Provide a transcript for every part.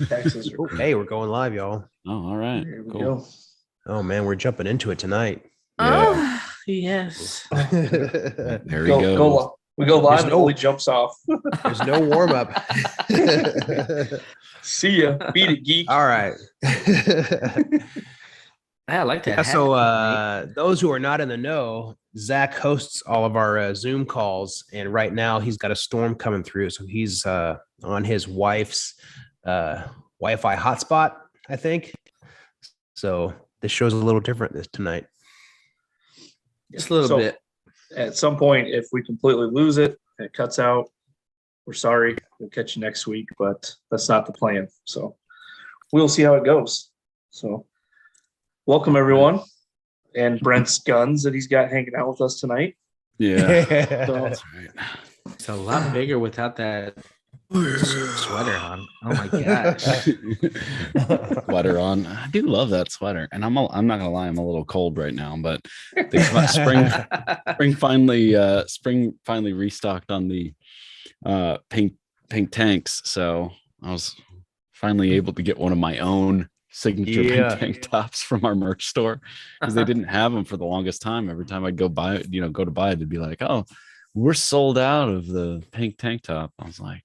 Taxes are Hey, we're going live, y'all. Oh, all right. Here we Cool. go. Oh man, we're jumping into it tonight. Yeah. Yes. There we go. We go live There's and no- Olee jumps off. There's no warm up. See ya. Beat it, geek. All right. I like that. Yeah, so those who are not in the know, Zach hosts all of our Zoom calls, and right now he's got a storm coming through, so he's on his wife's Wi-Fi hotspot, I think. So this show's a little different this tonight. Just a little bit. At some point, if we completely lose it and it cuts out, we're sorry. We'll catch you next week, but that's not the plan. So we'll see how it goes. So welcome everyone, and Brent's guns that he's got hanging out with us tonight. Yeah. So, That's right. It's a lot bigger without that sweater on. Oh my gosh. Sweater on. I do love that sweater, and I'm not gonna lie, I'm a little cold right now, but spring finally restocked on the pink tanks, so I was finally able to get one of my own signature pink tank tops from our merch store, because they didn't have them for the longest time. Every time I'd go to buy it, they'd be like, "Oh, we're sold out of the pink tank top." I was like,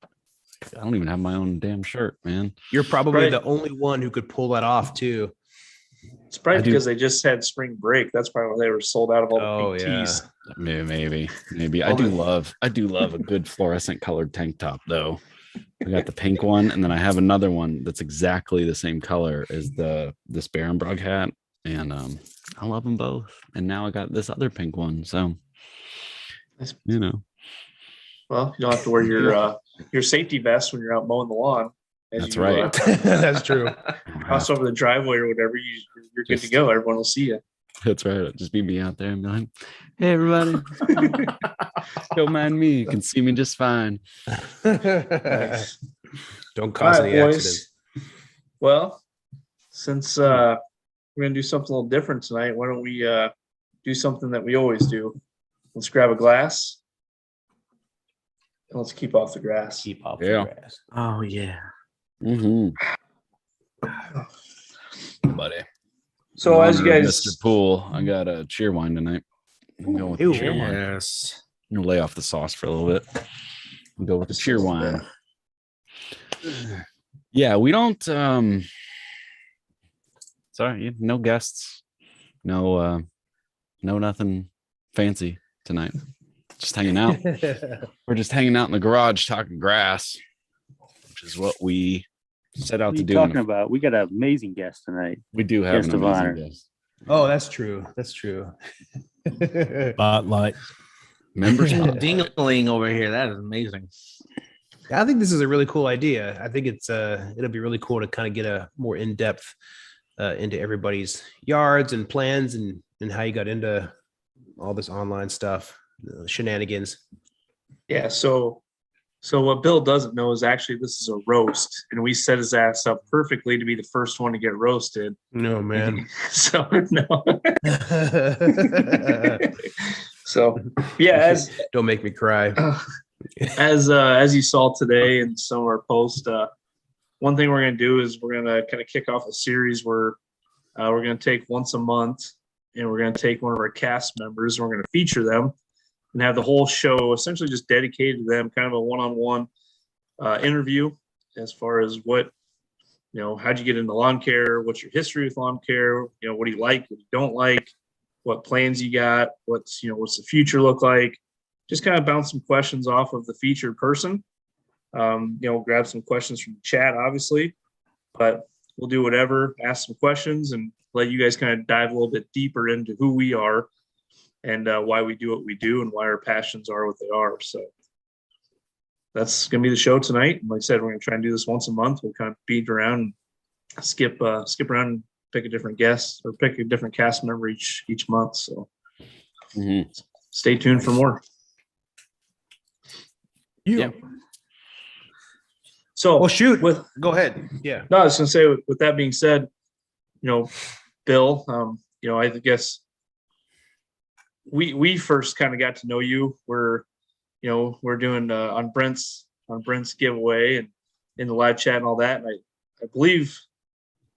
I don't even have my own damn shirt, man. You're probably Right. the only one who could pull that off too. it's probably because they just had spring break. That's probably why they were sold out of all the pink tees. Maybe. I do love a good fluorescent colored tank top though. I got the pink one, and then I have another one that's exactly the same color as this Barenbrug hat, and I love them both. And now I got this other pink one, so you know. Well, you don't have to wear your safety vest when you're out mowing the lawn. That's right. That's true. Cross over the driveway or whatever, you're good to go. Everyone will see you. That's right. Just meet me out there and be like, "Hey, everybody, don't mind me. You can see me just fine." Nice. Don't cause All right, any boys. accidents. Well, since we're gonna do something a little different tonight, why don't we do something that we always do? Let's grab a glass and let's keep off the grass. Keep off Yeah. the grass. Oh yeah. Mm-hmm. Buddy. So In as you honor of guys, Mr. Poole, I got a cheer wine tonight. I'm going with Ew. the cheer wine. Yes. I'm gonna lay off the sauce for a little bit. We'll go with the cheer wine. Yeah, we don't sorry, no guests, no nothing fancy tonight. Just hanging out. We're just hanging out in the garage talking grass, which is what we set out What are to you do. talking about? We got an amazing guest tonight. We do have Guest an of amazing honor. guest. Oh, that's true. That's true. Spotlight. Members Dingling over here. That is amazing. I think this is a really cool idea. I think it'll be really cool to kind of get a more in-depth into everybody's yards and plans and how you got into all this online stuff, shenanigans. yeah. So what Bill doesn't know is actually this is a roast, and we set his ass up perfectly to be the first one to get roasted. No, man. So no. So yeah, Don't make me cry. as you saw today in some of our posts, one thing we're going to do is we're going to kind of kick off a series where we're going to take once a month, and we're going to take one of our cast members, and we're going to feature them and have the whole show essentially just dedicated to them, kind of a one-on-one interview as far as what, how'd you get into lawn care? What's your history with lawn care? What do you like? What you don't like? What plans you got? What's the future look like? Just kind of bounce some questions off of the featured person. Grab some questions from the chat, obviously, but we'll do whatever, ask some questions, and let you guys kind of dive a little bit deeper into who we are and why we do what we do and why our passions are what they are. So that's going to be the show tonight. Like I said, we're going to try and do this once a month. We'll kind of beat around, and skip around and pick a different guest or pick a different cast member each month. So stay tuned for more. Yeah. So Well, shoot. with Go ahead. Yeah. no, I was going to say with that being said, Bill, I guess we first kind of got to know you. We're doing on Brent's giveaway, and in the live chat and all that. And I believe,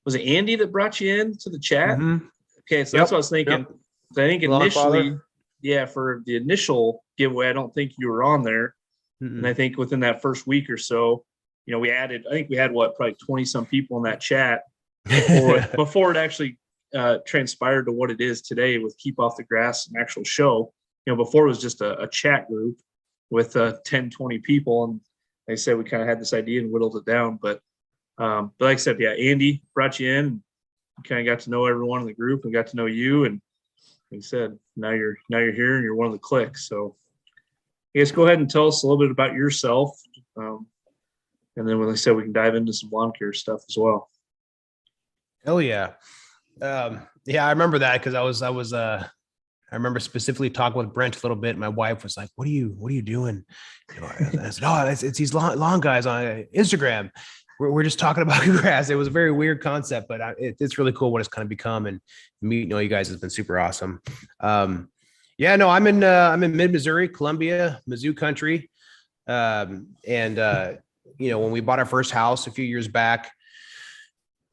was it Andy that brought you in to the chat? Mm-hmm. Okay, so that's what I was thinking. Yep. I think Lawn initially, Father. yeah, for the initial giveaway, I don't think you were on there. Mm-mm. And I think within that first week or so, you know, I think we had probably 20 some people in that chat before it actually transpired to what it is today with Keep Off the Grass, an actual show. You know, before it was just a chat group with 10, 20 people. And they said we kind of had this idea and whittled it down. But like I said, yeah, Andy brought you in, kind of got to know everyone in the group and got to know you. And like I said, now you're here and you're one of the clicks. So I guess go ahead and tell us a little bit about yourself. And then, like I said, we can dive into some lawn care stuff as well. Oh yeah. Yeah, I remember that because I remember specifically talking with Brent a little bit. My wife was like, what are you doing? You know, I said, oh, it's these lawn guys on Instagram. We're just talking about grass. It was a very weird concept, but it's really cool what it's kind of become. And meeting all you guys has been super awesome. Yeah, no, I'm in mid-Missouri, Columbia, Mizzou country. You know, when we bought our first house a few years back,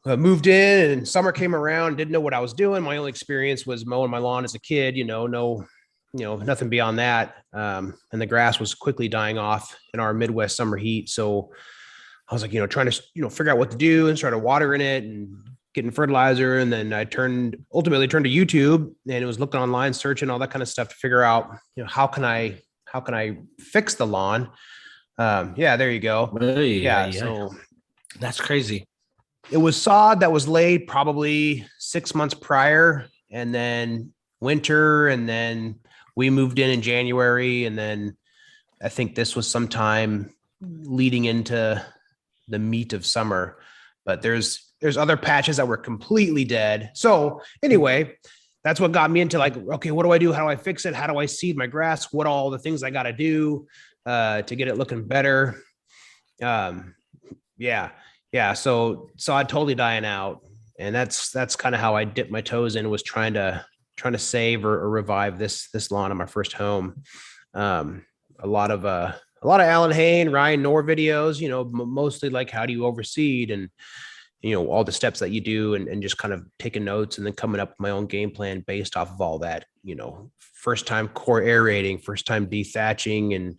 moved in and summer came around, didn't know what I was doing. My only experience was mowing my lawn as a kid, nothing beyond that. And the grass was quickly dying off in our Midwest summer heat. So I was like, trying to, figure out what to do and started watering it and getting fertilizer. And then I ultimately turned to YouTube and it was looking online, searching all that kind of stuff to figure out, how can I fix the lawn? Yeah, there you go. Yeah. So That's crazy. it was sod that was laid probably 6 months prior, and then winter, and then we moved in January, and then I think this was sometime leading into the meat of summer. But there's other patches that were completely dead. So anyway, that's what got me into like, okay, what do I do? How do I fix it? How do I seed my grass? What all the things I got to do to get it looking better? Yeah. So sod totally dying out. And that's kind of how I dipped my toes in, was trying to save or revive this lawn on my first home. A lot of Alan Hayne, Ryan Knorr videos, mostly like how do you overseed and, all the steps that you do and just kind of taking notes and then coming up with my own game plan based off of all that, first time core aerating, first time dethatching and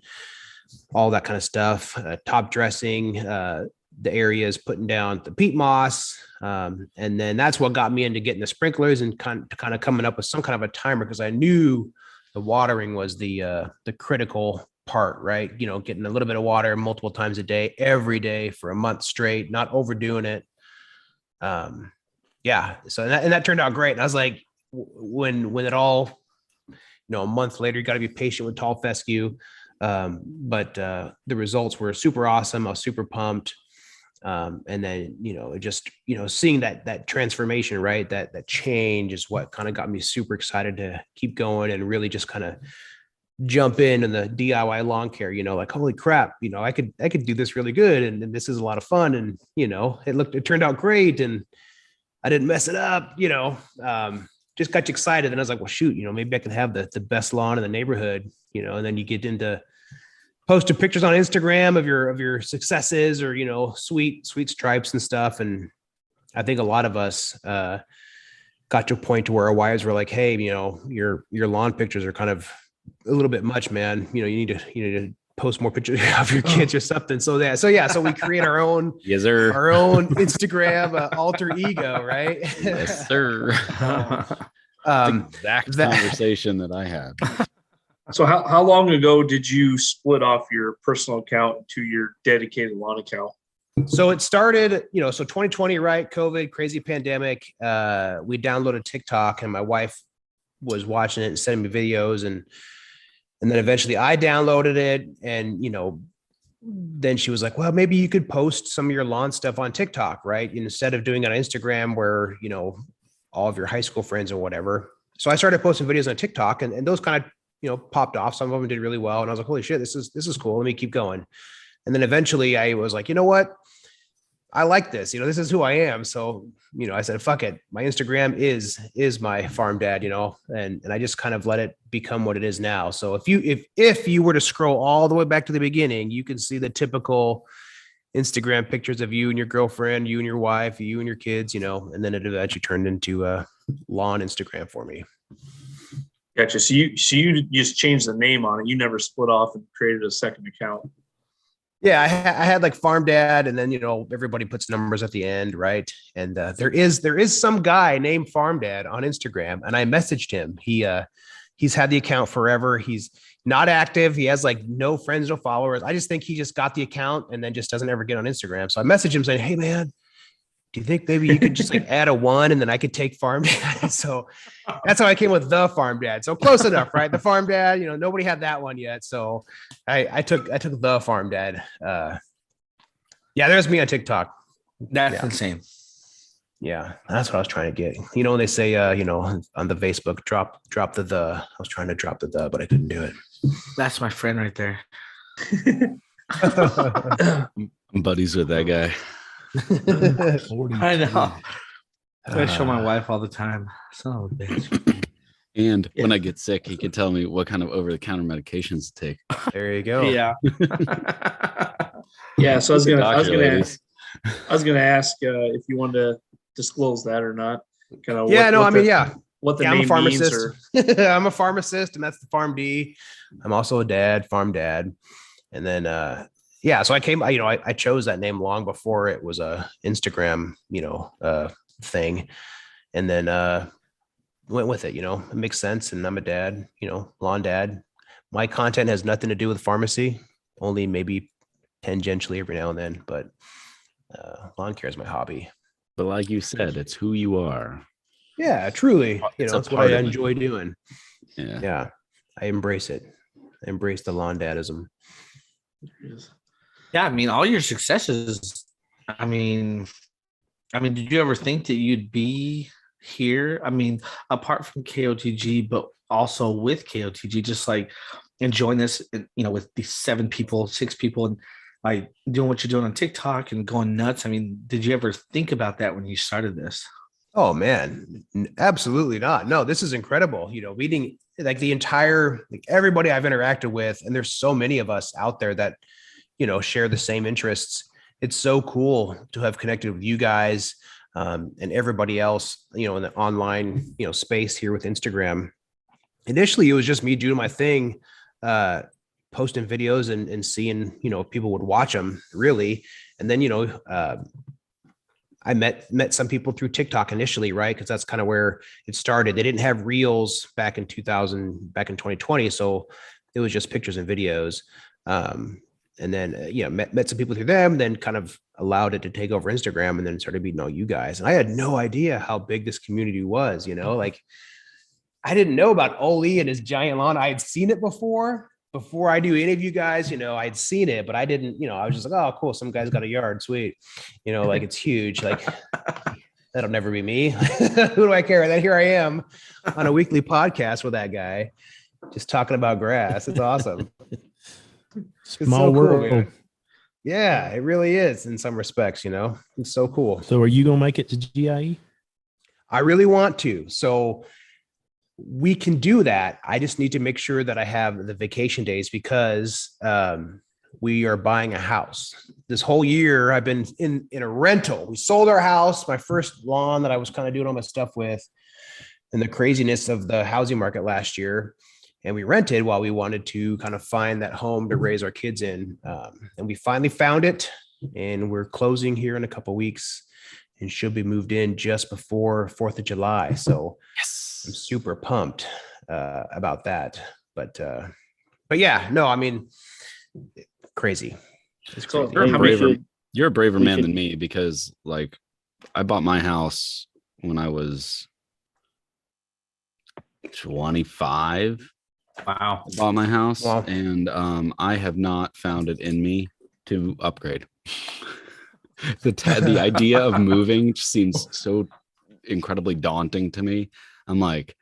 all that kind of stuff, top dressing, the areas, putting down the peat moss. And then that's what got me into getting the sprinklers and kind of coming up with some kind of a timer, because I knew the watering was the critical part, right? Getting a little bit of water multiple times a day, every day for a month straight, not overdoing it. Yeah. So, and that turned out great. And I was like, when it all, a month later, you got to be patient with tall fescue. But the results were super awesome. I was super pumped. And then, just, seeing that transformation, right. That change is what kind of got me super excited to keep going and really just kind of jump in the DIY lawn care, like, holy crap, I could do this really good. And this is a lot of fun. And, it turned out great and I didn't mess it up, just got you excited. And I was like, well, shoot, maybe I could have the best lawn in the neighborhood, and then you get into posting pictures on Instagram of your successes or, sweet stripes and stuff. And I think a lot of us, got to a point to where our wives were like, hey, your lawn pictures are kind of a little bit much, man. You need to post more pictures of your kids or something. So we create our own, yes, sir. Our own Instagram alter ego, right? Yes, sir. Exact conversation that I had. So how long ago did you split off your personal account to your dedicated lawn account? So it started, so 2020, right? COVID, crazy pandemic. We downloaded TikTok and my wife was watching it and sending me videos. And then eventually I downloaded it and, then she was like, well, maybe you could post some of your lawn stuff on TikTok, right? Instead of doing it on Instagram where, all of your high school friends or whatever. So I started posting videos on TikTok and those kind of, popped off. Some of them did really well. And I was like, holy shit, this is cool. Let me keep going. And then eventually I was like, you know what? I like this, this is who I am. So, I said, fuck it. My Instagram is my Pharm Dad, and I just kind of let it become what it is now. So if you were to scroll all the way back to the beginning, you can see the typical Instagram pictures of you and your girlfriend, you and your wife, you and your kids, and then it eventually turned into a lawn Instagram for me. Gotcha. So you just changed the name on it. You never split off and created a second account. Yeah, I had like Pharm Dad, and then everybody puts numbers at the end, right? And there is some guy named Pharm Dad on Instagram, and I messaged him. He's had the account forever. He's not active. He has like no friends, no followers. I just think he just got the account and then just doesn't ever get on Instagram. So I messaged him saying, "Hey man, do you think maybe you could just like add a 1 and then I could take Pharm Dad?" So that's how I came with the Pharm Dad. So close enough, right? The Pharm Dad, nobody had that one yet. So I took the Pharm Dad. Yeah, there's me on TikTok. That's insane. Yeah, that's what I was trying to get. When they say, on the Facebook, drop the. I was trying to drop the, but I couldn't do it. That's my friend right there. I'm buddies with that guy. I know. I show my wife all the time. Son of a bitch. And when I get sick, he can tell me what kind of over-the-counter medications to take. There you go. Yeah. Yeah. So I was gonna ask if you wanted to disclose that or not. Kind of. What the name I'm a pharmacist. I'm a pharmacist, and that's the Pharm D. I'm also a dad, Pharm Dad, and then so I came. I chose that name long before it was a Instagram, thing, and then went with it. It makes sense, and I'm a dad, lawn dad. My content has nothing to do with pharmacy, only maybe tangentially every now and then, but lawn care is my hobby. But like you said, it's who you are. Yeah, truly. It's it's what I enjoy doing. Yeah. I embrace it. I embrace the lawn dadism. Yeah, all your successes. Did you ever think that you'd be here? Apart from KOTG, but also with KOTG, just like enjoying this, with these 6 people, and like doing what you're doing on TikTok and going nuts. Did you ever think about that when you started this? Oh man, absolutely not. No, this is incredible. Meeting like the entire, everybody I've interacted with, and there's so many of us out there that, share the same interests. It's so cool to have connected with you guys and everybody else, in the online, space here with Instagram. Initially, it was just me doing my thing, posting videos and seeing, if people would watch them really. And then, I met some people through TikTok initially, right? Because that's kind of where it started. They didn't have reels back in 2020. So it was just pictures and videos. And then, met some people through them, then kind of allowed it to take over Instagram, and then started meeting all you guys. And I had no idea how big this community was, like I didn't know about Olee and his giant lawn. I had seen it before I knew any of you guys, I'd seen it, but I didn't, I was just like, oh, cool. Some guy's got a yard. Sweet. Like it's huge. Like that'll never be me. Who do I care? And then here I am on a weekly podcast with that guy, just talking about grass. It's awesome. Small world. Cool, yeah, it really is in some respects, it's so cool. So are you going to make it to GIE? I really want to. So we can do that. I just need to make sure that I have the vacation days because we are buying a house. This whole year I've been in a rental. We sold our house, my first lawn that I was kind of doing all my stuff with, and the craziness of the housing market last year. And we rented while we wanted to kind of find that home to raise our kids in. And we finally found it, and we're closing here in a couple of weeks and should be moved in just before 4th of July. So yes, I'm super pumped about that. But yeah, no, crazy. It's crazy. You're a braver man than me because like I bought my house when I was 25. Wow. I bought my house and I have not found it in me to upgrade. The idea of moving just seems so incredibly daunting to me. I'm like,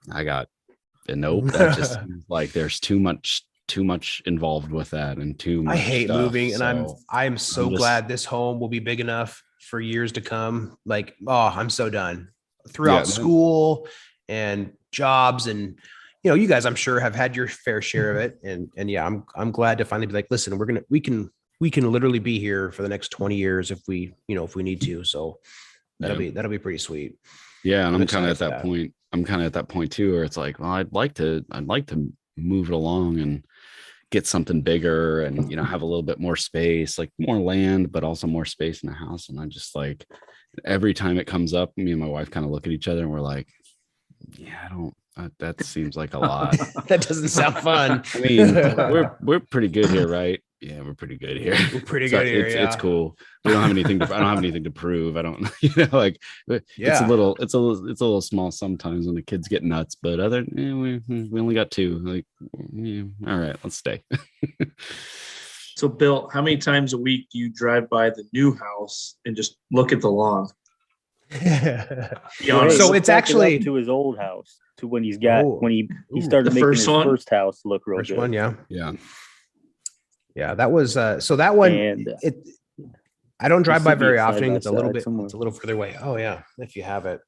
nope. That just like there's too much involved with that and too much. I hate stuff, moving, and so I'm so glad this home will be big enough for years to come. Like, I'm so done throughout school and jobs, and you guys, I'm sure have had your fair share of it. And yeah, I'm glad to finally be like, listen, we can we can literally be here for the next 20 years if we need to. So that'll be pretty sweet. Yeah, and I'm kind excited of at for that point. I'm kind of at that point too, where it's like, well, I'd like to move it along and get something bigger and have a little bit more space, like more land, but also more space in the house. And I just like every time it comes up, me and my wife kind of look at each other and we're like, yeah, I don't. That seems like a lot. That doesn't sound fun. I mean, we're pretty good here, right? Yeah, we're pretty good here. We're pretty So good here. It's cool. We don't have anything I don't have anything to prove. I don't, like it's a little small sometimes when the kids get nuts, but we only got 2. Like, all right, let's stay. So, Bill, how many times a week do you drive by the new house and just look at the lawn? So it's actually to his old house, to when he's got when he started making his first house look real good. One, yeah. That was so that one. And, I don't drive by very often. It's a little bit. It's a little further away. Oh yeah, if you have it.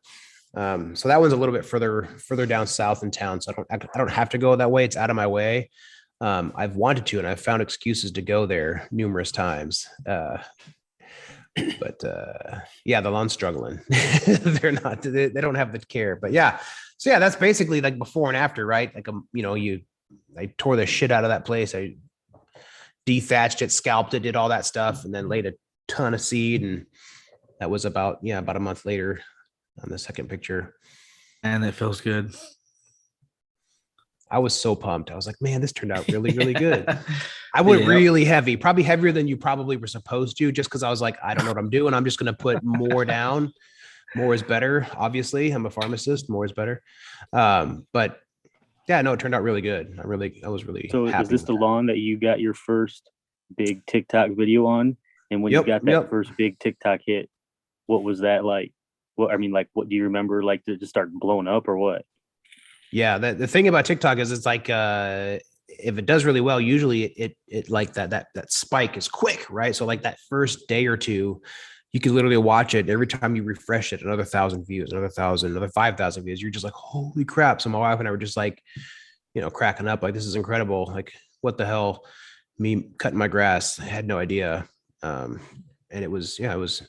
So that one's a little bit further down south in town. So I don't have to go that way. It's out of my way. I've wanted to, and I've found excuses to go there numerous times. But the lawn's struggling. They're not. They don't have the care. But yeah. So yeah, that's basically like before and after, right? Like I tore the shit out of that place. I dethatched it, scalped it, did all that stuff, and then laid a ton of seed. And that was about a month later on the second picture. And it feels good. I was so pumped. I was like, man, this turned out really, really good. I went really heavy, probably heavier than you probably were supposed to, just because I was like, I don't know what I'm doing. I'm just going to put more down. More is better. Obviously, I'm a pharmacist. More is better. But yeah, no, it turned out really good. I was really so happy. Is this the lawn that you got your first big TikTok video on? And when you got that first big TikTok hit, what was that like? What do you remember? Like, did it just start blowing up or what? Yeah, the thing about TikTok is it's like if it does really well, usually it like that spike is quick, right? So like that first day or two, you can literally watch it every time you refresh it, another 1,000 views, another 1,000, another 5,000 views. You're just like, holy crap! So my wife and I were just like, cracking up, like this is incredible. Like what the hell? Me cutting my grass, I had no idea, and it was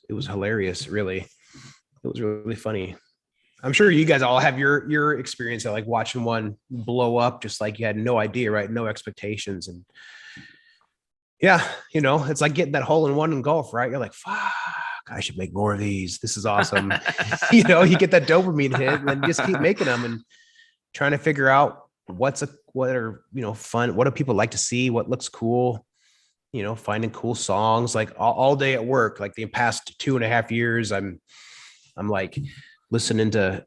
hilarious. Really, it was really funny. I'm sure you guys all have your experience of like watching one blow up, just like you had no idea, right? No expectations. And yeah, it's like getting that hole in one in golf, right? You're like, fuck, I should make more of these. This is awesome. You get that dopamine hit and then just keep making them and trying to figure out what are fun. What do people like to see? What looks cool? Finding cool songs, like all day at work, like the past 2.5 years, I'm like, listening to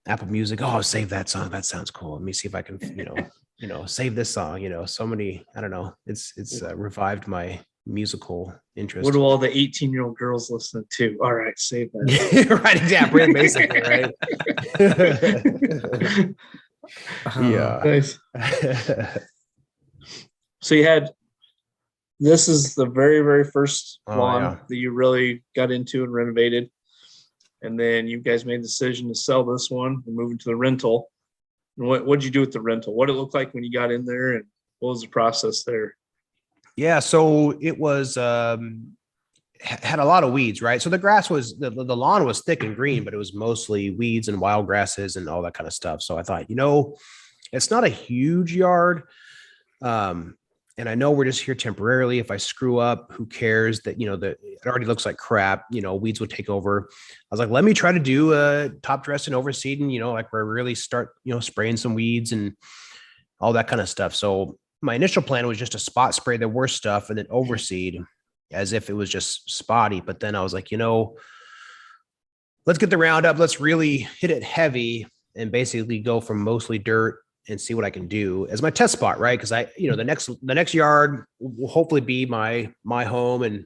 Apple Music. Oh, save that song. That sounds cool. Let me see if I can, save this song. So many. I don't know. It's revived my musical interest. What do all the 18-year-old girls listen to? All right, save that. Right, exactly. Basically, right. Yeah. Nice. So this is the very, very first lawn that you really got into and renovated. And then you guys made the decision to sell this one and move into the rental. And what did you do with the rental? What did it look like when you got in there, and what was the process there? Yeah, so it was had a lot of weeds, right? So the grass was the lawn was thick and green, but it was mostly weeds and wild grasses and all that kind of stuff. So I thought, it's not a huge yard. And I know we're just here temporarily. If I screw up, who cares? That it already looks like crap. Weeds would take over. I was like, let me try to do a top dress and overseeding. Like where we really start, spraying some weeds and all that kind of stuff. So my initial plan was just to spot spray the worst stuff and then overseed as if it was just spotty. But then I was like, let's get the Roundup. Let's really hit it heavy and basically go from mostly dirt and see what I can do as my test spot, right? Because the next yard will hopefully be my home, and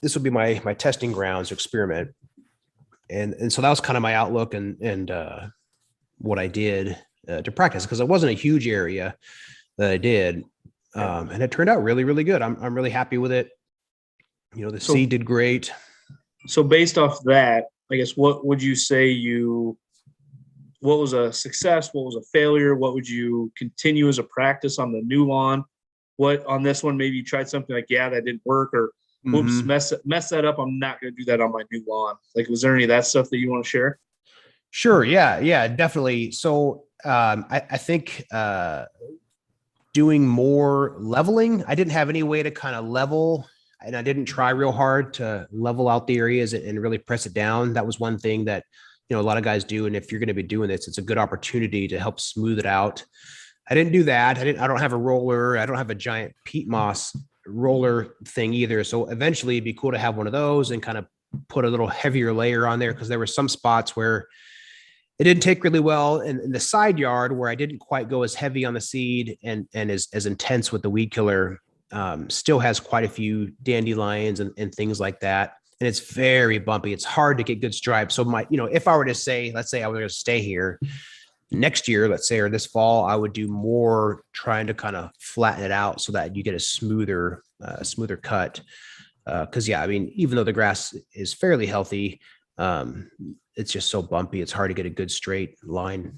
this will be my testing grounds to experiment. And so that was kind of my outlook and what I did to practice, because it wasn't a huge area that I did, and it turned out really, really good. I'm really happy with it. The seed did great. So based off that, I guess what would you say what was a success? What was a failure? What would you continue as a practice on the new lawn? what on this one, maybe you tried something like, yeah, that didn't work, or oops, mess that up. I'm not going to do that on my new lawn. Like, was there any of that stuff that you want to share? Sure. Yeah, definitely. So I think doing more leveling, I didn't have any way to kind of level, and I didn't try real hard to level out the areas and really press it down. That was one thing that, a lot of guys do. And if you're going to be doing this, it's a good opportunity to help smooth it out. I didn't do that. I don't have a roller. I don't have a giant peat moss roller thing either. So eventually it'd be cool to have one of those and kind of put a little heavier layer on there, because there were some spots where it didn't take really well in the side yard where I didn't quite go as heavy on the seed and as intense with the weed killer. Still has quite a few dandelions and things like that. And it's very bumpy. It's hard to get good stripes. So if I were to say, let's say I was going to stay here next year, let's say, or this fall, I would do more trying to kind of flatten it out so that you get a smoother cut. Cause even though the grass is fairly healthy, it's just so bumpy. It's hard to get a good straight line.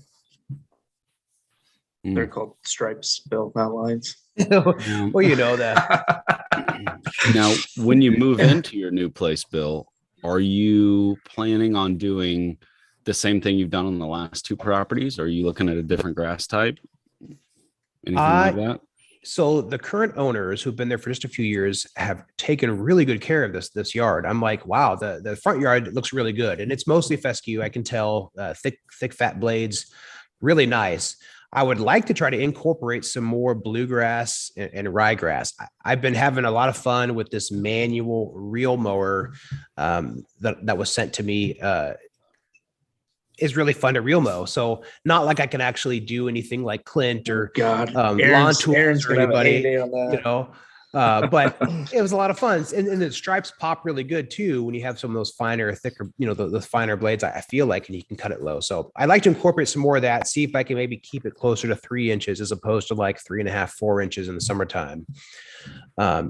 They're called stripes, Bill, not lines. Well, you know that. Now, when you move into your new place, Bill, are you planning on doing the same thing you've done on the last two properties? Or are you looking at a different grass type? Anything like that? So the current owners who've been there for just a few years have taken really good care of this yard. I'm like, wow, the front yard looks really good. And it's mostly fescue. I can tell thick, fat blades, really nice. I would like to try to incorporate some more bluegrass and ryegrass. I've been having a lot of fun with this manual reel mower that was sent to me. Is really fun to reel mow. So not like I can actually do anything like Clint or Lawn Tools or anybody, but it was a lot of fun. And the stripes pop really good too when you have some of those finer, thicker, the finer blades, I feel like, and you can cut it low. So I'd like to incorporate some more of that, see if I can maybe keep it closer to 3 inches as opposed to like 3.5, 4 inches in the summertime.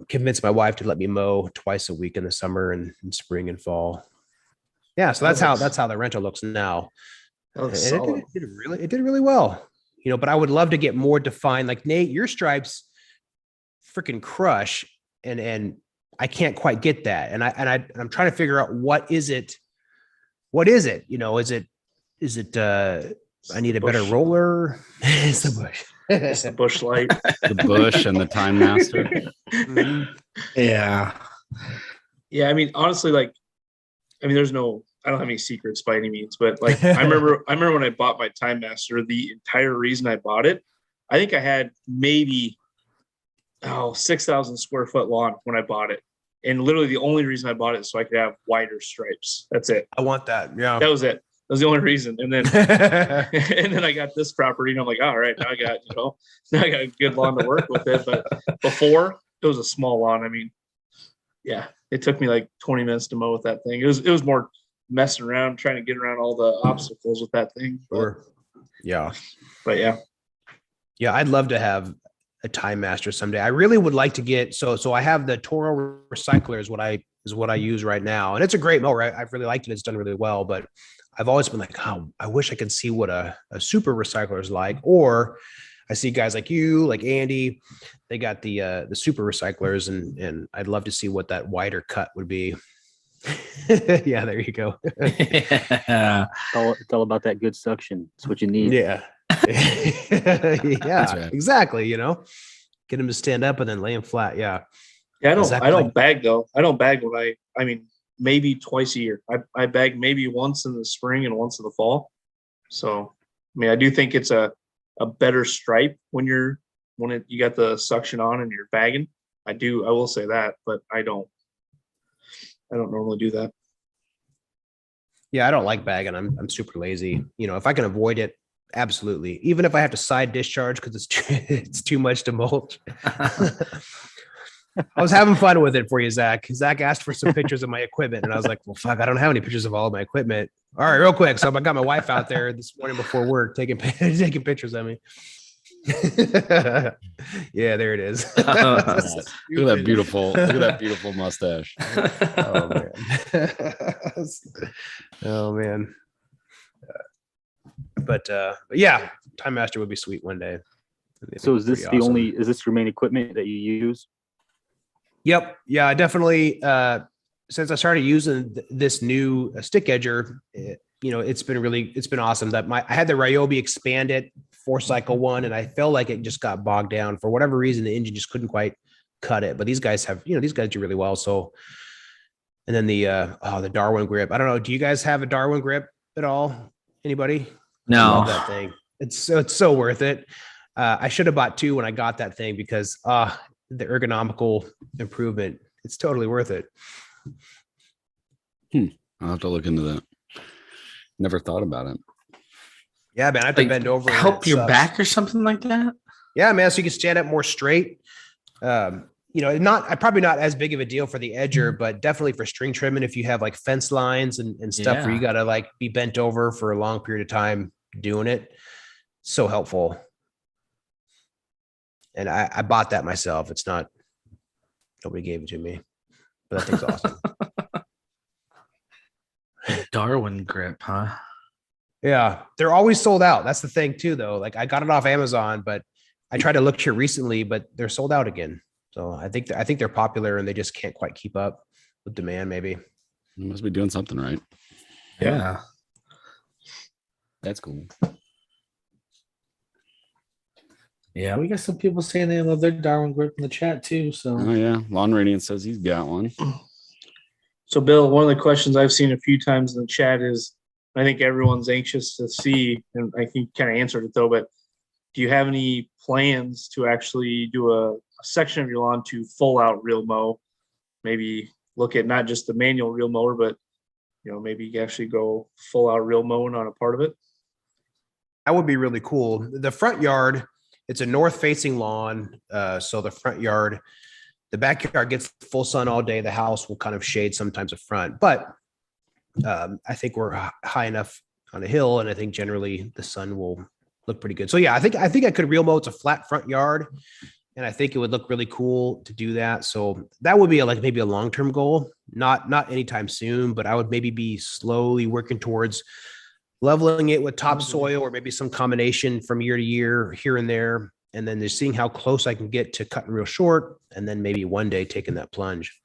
Convince my wife to let me mow twice a week in the summer and spring and fall. Yeah, so that's how the rental looks now. It did really well, but I would love to get more defined. Like Nate, your stripes freaking crush, and I can't quite get that. And I'm trying to figure out what is it? Is it I need a better roller? It's the bush. It's the bush light. The bush and the Time Master. Yeah. Yeah, I mean, honestly, I don't have any secrets by any means, but I remember when I bought my Time Master, the entire reason I bought it, I think I had maybe 6,000 square foot lawn when I bought it. And literally the only reason I bought it is so I could have wider stripes. That's it. I want that. Yeah. That was it. That was the only reason. And then I got this property and I'm like, all right, now I got a good lawn to work with it. But before it was a small lawn. I mean, yeah, it took me like 20 minutes to mow with that thing. It was more messing around, trying to get around all the obstacles with that thing. Sure. Yeah. But yeah. Yeah, I'd love to have a Time Master someday. I really would like to get so I have the Toro Recycler is what I use right now. And it's a great mower. I've really liked it. It's done really well, but I've always been like, oh, I wish I could see what a super recycler is like. Or I see guys like you, like Andy, they got the super recyclers, and I'd love to see what that wider cut would be. Yeah, there you go. It's all about that good suction. It's what you need. Yeah. Yeah, right. Exactly. Get him to stand up and then lay him flat. Yeah. Yeah. I don't bag though. I don't bag when I mean, maybe twice a year. I bag maybe once in the spring and once in the fall. So, I mean, I do think it's a better stripe when you got the suction on and you're bagging. I will say that, but I don't normally do that. Yeah, I don't like bagging. I'm super lazy. If I can avoid it, absolutely. Even if I have to side discharge because it's too much to mulch. I was having fun with it for you, Zach. Zach asked for some pictures of my equipment, and I was like, well, fuck, I don't have any pictures of all of my equipment. All right, real quick. So I got my wife out there this morning before work taking pictures of me. Yeah, there it is. Look at that beautiful mustache. Oh man. But yeah, Time Master would be sweet one day. So is this is this your main equipment that you use? Yep. Yeah, I definitely. Since I started using this new stick edger, it's been awesome. That I had the Ryobi expanded 4-cycle one, and I felt like it just got bogged down for whatever reason. The engine just couldn't quite cut it. But these guys do really well. So, and then the Darwin grip. I don't know. Do you guys have a Darwin grip at all? Anybody? No. I love that thing. It's so worth it. I should have bought 2 when I got that thing because the ergonomical improvement, it's totally worth it. I'll have to look into that. Never thought about it. Yeah, man, I have to bend over. Help your back or something like that? Yeah, man, so you can stand up more straight. Probably not as big of a deal for the edger, but definitely for string trimming if you have like fence lines and stuff where you got to like be bent over for a long period of time doing it. So helpful. And I bought that myself. It's not, nobody gave it to me, but that thing's awesome. Darwin grip, huh? Yeah, they're always sold out. That's the thing too, though. Like I got it off Amazon, but I tried to look here recently, but they're sold out again. So I think they're popular and they just can't quite keep up with demand. Maybe You must be doing something right. Yeah. That's cool. Yeah, we got some people saying they love their Darwin grip in the chat too. So Oh yeah, Lawn Radiant says he's got one. So, Bill, one of the questions I've seen a few times in the chat is, I think everyone's anxious to see, and I think you kind of answered it though, but do you have any plans to actually do a section of your lawn to full out reel mow? Maybe look at not just the manual reel mower, but maybe you can actually go full out reel mowing on a part of it. that would be really cool. The front yard, it's a north facing lawn. So the front yard, the backyard gets full sun all day. The house will kind of shade sometimes the front, but I think we're high enough on a hill, and I think generally the sun will look pretty good. So yeah, I think I could reel mow. It's a flat front yard, and I think it would look really cool to do that. So that would be maybe a long-term goal, not anytime soon, but I would maybe be slowly working towards leveling it with topsoil or maybe some combination from year to year here and there. And then just seeing how close I can get to cutting real short. And then maybe one day taking that plunge.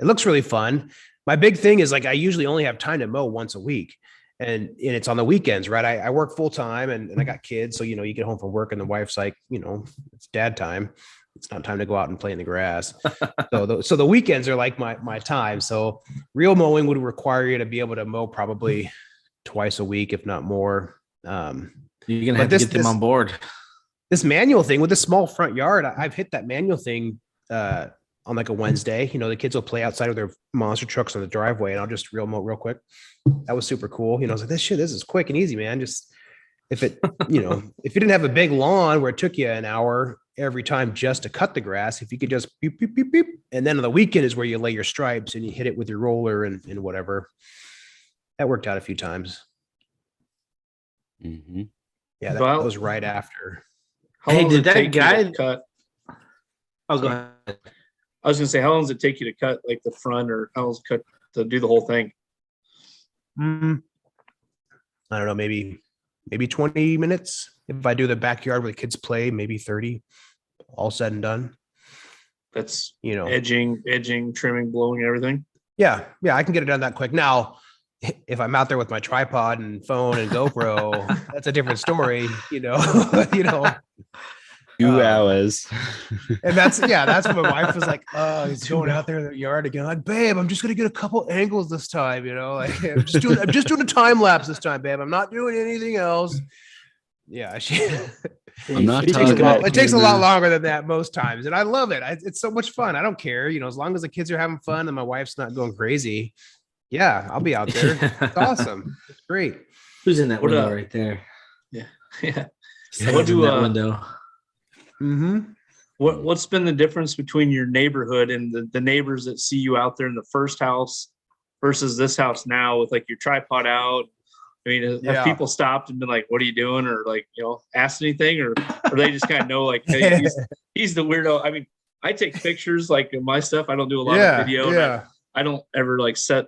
It looks really fun. My big thing is I usually only have time to mow once a week, and it's on the weekends, right? I work full time and I got kids. So, you get home from work and the wife's like, it's dad time. It's not time to go out and play in the grass. So the weekends are like my time. So real mowing would require you to be able to mow probably twice a week, if not more. You're going to have to get them on board. This manual thing with the small front yard, I've hit that manual thing on a Wednesday. The kids will play outside with their monster trucks on the driveway, and I'll just reel mow real quick. That was super cool. I was like, this is quick and easy, man. Just if it, if you didn't have a big lawn where it took you an hour every time just to cut the grass, if you could just beep, beep, beep, beep. And then on the weekend is where you lay your stripes and you hit it with your roller and whatever. That worked out a few times. Mm-hmm. Yeah, that was right after. Hey, did that guy cut? Oh, go ahead. I was gonna say, how long does it take you to cut the front, or how long does it cut to do the whole thing? I don't know, maybe 20 minutes. If I do the backyard where the kids play, maybe 30, all said and done. That's edging, trimming, blowing, everything. Yeah, I can get it done that quick. Now, if I'm out there with my tripod and phone and GoPro, that's a different story, 2 hours. And that's when my wife was like, oh, he's going out there in the yard again. Like, babe, I'm just going to get a couple angles this time, I'm just doing a time lapse this time, babe. I'm not doing anything else. Yeah. It takes a lot longer than that most times. And I love it. It's so much fun. I don't care, as long as the kids are having fun and my wife's not going crazy. Yeah, I'll be out there. It's awesome. It's great. Who's in that window right there? Yeah. What do that window? Mm-hmm. What's been the difference between your neighborhood and the neighbors that see you out there in the first house versus this house now with your tripod out? I mean, have people stopped and been like, "What are you doing?" or asked anything, or they just kind of know hey, he's the weirdo. I mean, I take pictures of my stuff. I don't do a lot of video. Yeah. I don't ever set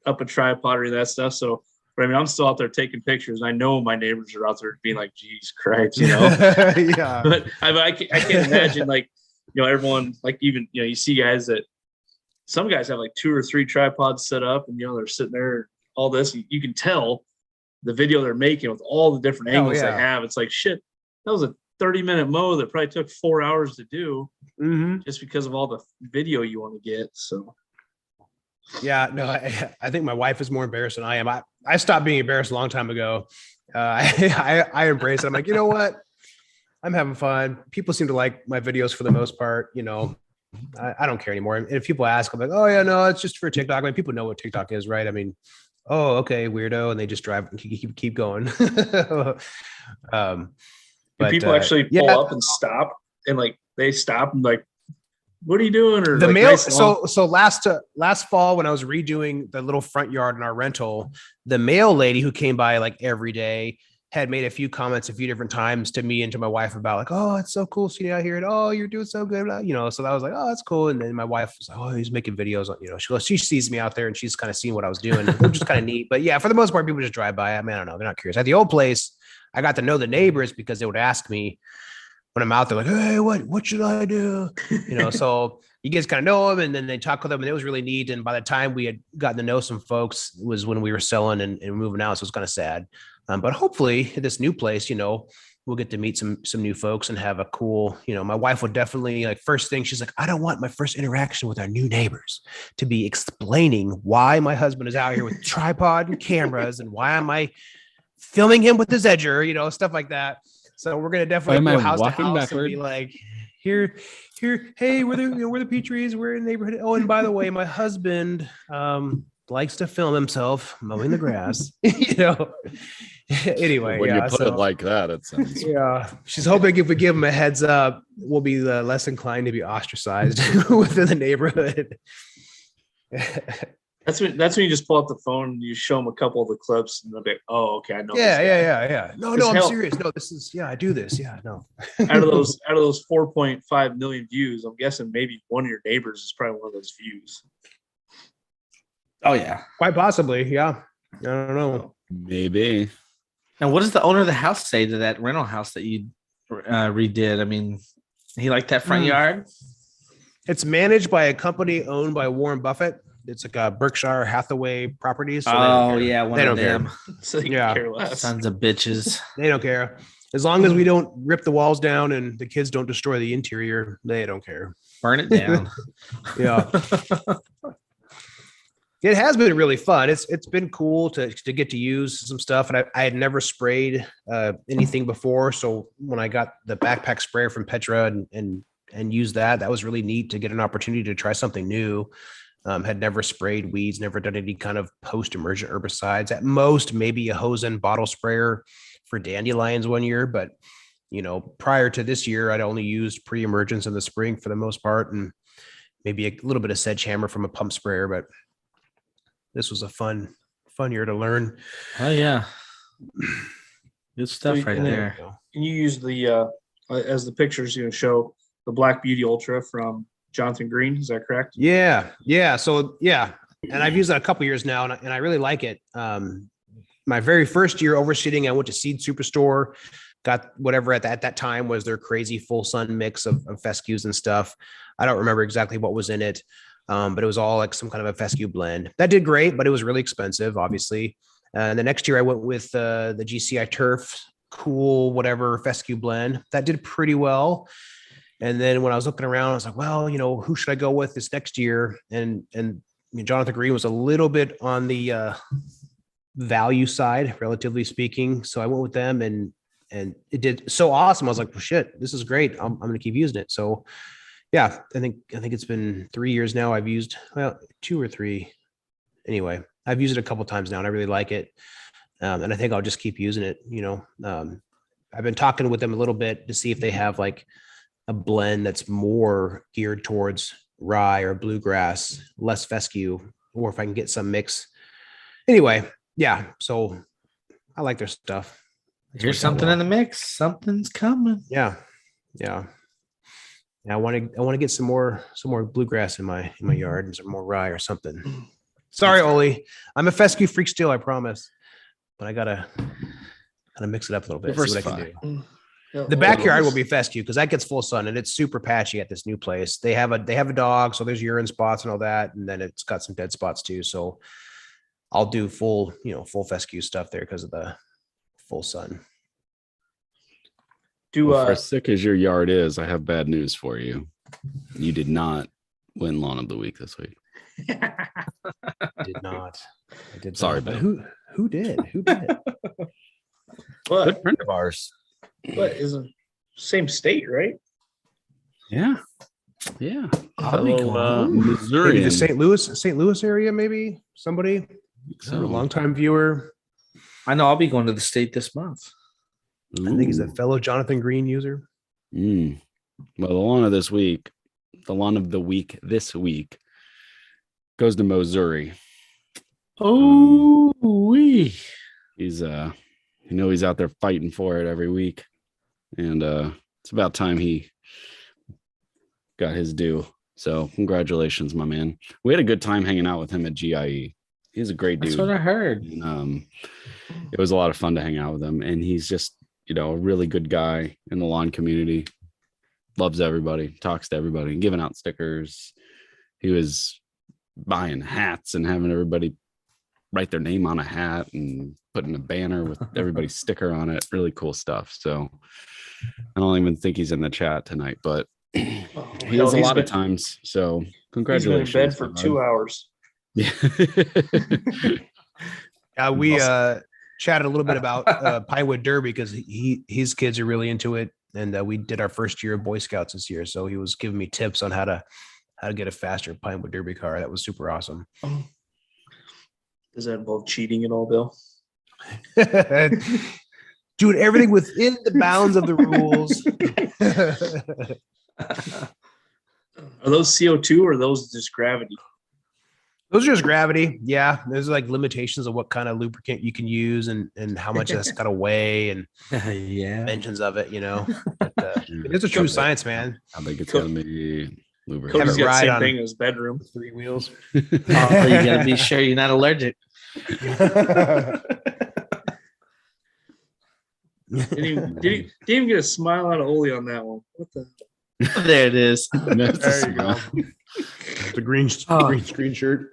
up a tripod or that stuff. So But I mean, I'm still out there taking pictures. And I know my neighbors are out there being like, "Geez, Christ," you know. Yeah. But I can't imagine like, everyone like even you see guys that some guys have like 2 or 3 tripods set up, and they're sitting there all this. You can tell the video they're making with all the different angles they have. It's like shit. That was a 30-minute mow that probably took 4 hours to do, just because of all the video you want to get. So. Yeah, no, I think my wife is more embarrassed than I am. I stopped being embarrassed a long time ago. I embrace it. I'm like, you know what? I'm having fun. People seem to like my videos for the most part. I don't care anymore. And if people ask, I'm like, oh yeah, no, it's just for TikTok. I mean, people know what TikTok is, right? I mean, oh, okay, weirdo, and they just drive and keep going. But people actually pull up and stop, and like they stop and like, what are you doing? Or the like, mail. nice So last fall when I was redoing the little front yard in our rental, the mail lady who came by like every day had made a few comments a few different times to me and to my wife about like, oh, it's so cool seeing you out here, and oh, you're doing so good, So I was like, oh, that's cool. And then my wife was like, oh, he's making videos. She sees me out there and she's kind of seeing what I was doing, which is kind of neat. But yeah, for the most part, people just drive by. I mean, I don't know, they're not curious. At the old place, I got to know the neighbors because they would ask me when I'm out there, like, hey, what should I do? So you guys kind of know them, and then they talk with them, and it was really neat. And by the time we had gotten to know some folks, it was when we were selling and moving out. So it was kind of sad. But hopefully at this new place, we'll get to meet some new folks and have a cool, my wife would definitely like first thing. She's like, I don't want my first interaction with our new neighbors to be explaining why my husband is out here with tripod and cameras and why am I filming him with his edger, stuff like that. So we're gonna definitely go house to house and be like, here, hey, we're the Petries, we're in the neighborhood. Oh, and by the way, my husband likes to film himself mowing the grass. Anyway, when you put it like that, it sounds. Yeah, she's hoping if we give him a heads up, we'll be less inclined to be ostracized within the neighborhood. That's when you just pull out the phone and you show them a couple of the clips and they'll be, oh, okay, I know. Yeah. No, I'm serious. No, this is, I do this. Yeah, no. out of those 4.5 million views, I'm guessing maybe one of your neighbors is probably one of those views. Oh yeah, quite possibly. Yeah, I don't know. Maybe. And what does the owner of the house say to that rental house that you redid? I mean, he liked that front yard. It's managed by a company owned by Warren Buffett. It's like a Berkshire Hathaway Properties. So they don't care. So they care less. Sons of bitches. They don't care. As long as we don't rip the walls down and the kids don't destroy the interior, they don't care. Burn it down. Yeah. It has been really fun. It's been cool to get to use some stuff. And I had never sprayed anything before. So when I got the backpack sprayer from Petra and used that was really neat to get an opportunity to try something new. Had never sprayed weeds, never done any kind of post-emergent herbicides. At most, maybe a Hosen bottle sprayer for dandelions one year. But, prior to this year, I'd only used pre-emergence in the spring for the most part, and maybe a little bit of sedgehammer from a pump sprayer. But this was a fun year to learn. Oh, yeah. Good stuff right there. And you use the, as the pictures show, the Black Beauty Ultra from Jonathan Green, is that correct? Yeah. So and I've used that a couple years now, and I really like it. My very first year overseeding, I went to Seed Superstore, got whatever at that time was their crazy full sun mix of fescues and stuff. I don't remember exactly what was in it, but it was all like some kind of a fescue blend. That did great, but it was really expensive, obviously. And the next year I went with the GCI Turf Cool whatever fescue blend. That did pretty well. And then when I was looking around, I was like, well, who should I go with this next year? And Jonathan Green was a little bit on the value side, relatively speaking. So I went with them and it did so awesome. I was like, well, shit, this is great. I'm going to keep using it. So yeah, I think it's been 3 years now. I've used 2 or 3. Anyway, I've used it a couple times now and I really like it. And I think I'll just keep using it. I've been talking with them a little bit to see if they have like a blend that's more geared towards rye or bluegrass, less fescue, or if I can get some mix. Anyway, yeah. So I like their stuff. Here's something in the mix. Something's coming. Yeah. I want to get some more bluegrass in my yard and some more rye or something. Sorry, Olee. I'm a fescue freak still, I promise. but I gotta kind of mix it up a little bit. See what I can Diversify. do. Yeah, The backyard will be fescue because that gets full sun and it's super patchy at this new place. They have a dog, so there's urine spots and all that, and then it's got some dead spots too. So I'll do full fescue stuff there because of the full sun. For as sick as your yard is, I have bad news for you. You did not win Lawn of the Week this week. I did not. I did. Sorry, not. But Bill. who did? Who did? But Good friend of ours. is a same state, right? Yeah. Yeah. I'll be going. Maybe Missouri. the St. Louis area, maybe somebody. So, A longtime viewer. I know I'll be going to the state this month. I think he's a fellow Jonathan Green user. Well, the lawn of the week this week goes to Missouri. Oh, we. He's he's out there fighting for it every week, and it's about time he got his due. So congratulations, my man. We had a good time hanging out with him at GIE. He's a great dude. That's what I heard. And, it was a lot of fun to hang out with him, and he's just a really good guy in the lawn community. Loves everybody, talks to everybody, giving out stickers. He was buying hats and having everybody write their name on a hat and putting a banner with everybody's sticker on it. Really cool stuff. So I don't even think he's in the chat tonight, but he has a lot of times. So congratulations. He's been in bed for 2 hours. Yeah. We chatted a little bit about Pinewood Derby because his kids are really into it, and we did our first year of Boy Scouts this year. So he was giving me tips on how to get a faster Pinewood Derby car. That was super awesome. Does that involve cheating at all, Bill? Doing everything within the bounds of the rules. Are those CO2 or are those just gravity? Those are just gravity. Yeah. There's like limitations of what kind of lubricant you can use and how much that's got to weigh and dimensions of it, But, it's a true science, man. I think it's going to be lubricant. Cody's got the ride same on thing in his bedroom. 3 wheels. Oh, you gotta be sure you're not allergic. Didn't even get a smile out of Olee on that one. What the? There it is. There you go. The green screen shirt.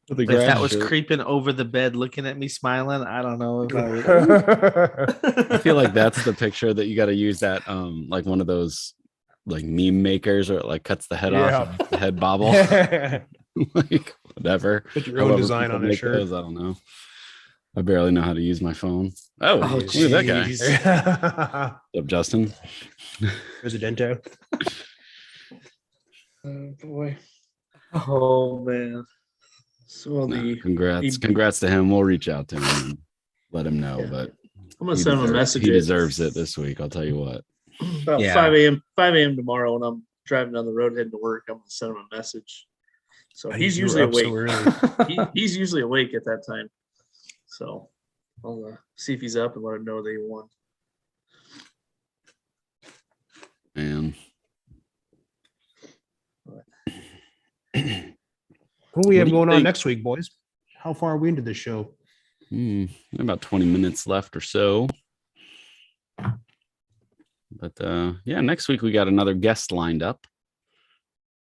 If that was creeping over the bed, looking at me smiling, I don't know. I feel like that's the picture that you got to use that, like one of those like meme makers or it like cuts the head off of the head bobble. Like whatever. Put your own design on a shirt. Those, I don't know. I barely know how to use my phone. Oh, look at that guy. What's up, Justin? Presidento. Oh boy. Oh man. So congrats to him. We'll reach out to him and let him know. But I'm gonna send him a message. He deserves it this week. I'll tell you what. About 5 a.m. tomorrow when I'm driving down the road heading to work, I'm gonna send him a message. So he's usually awake. So he's usually awake at that time. So I'll see if he's up and let him know they won. And what do we have going on next week, boys? How far are we into this show? About 20 minutes left or so. But next week we got another guest lined up.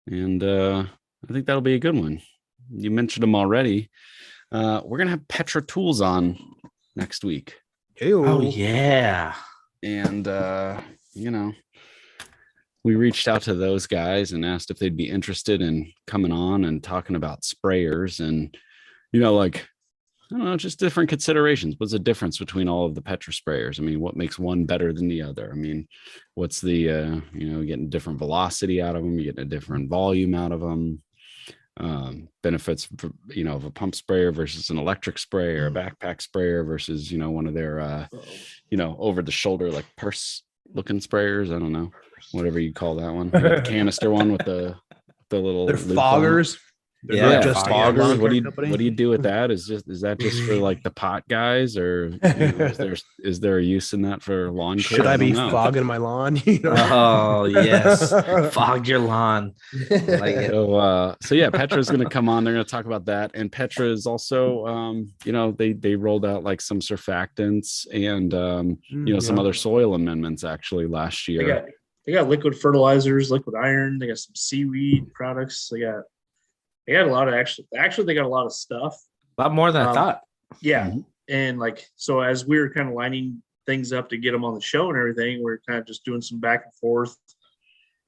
And I think that'll be a good one. You mentioned them already. We're going to have Petra Tools on next week. Oh, yeah. And, we reached out to those guys and asked if they'd be interested in coming on and talking about sprayers and, I don't know, just different considerations. What's the difference between all of the Petra sprayers? I mean, what makes one better than the other? I mean, what's the, getting different velocity out of them, you're getting a different volume out of them. Benefits of a pump sprayer versus an electric sprayer, a backpack sprayer versus one of their over the shoulder like purse looking sprayers. I don't know, whatever you call that one. The canister one with the little foggers. Yeah, just foggers. lawn What care do company? you do with that? Is that just for like the pot guys, or is there a use in that for lawn care? Should I be don't know. fogging my lawn? Oh yes, fog your lawn. Like it. So yeah, Petra's going to come on. They're going to talk about that, and Petra is also, they rolled out like some surfactants and some other soil amendments actually last year. They got liquid fertilizers, liquid iron. They got some seaweed products. They got a lot of they got a lot of stuff. A lot more than I thought. Yeah. Mm-hmm. And so as we were kind of lining things up to get them on the show and everything, we are kind of just doing some back and forth.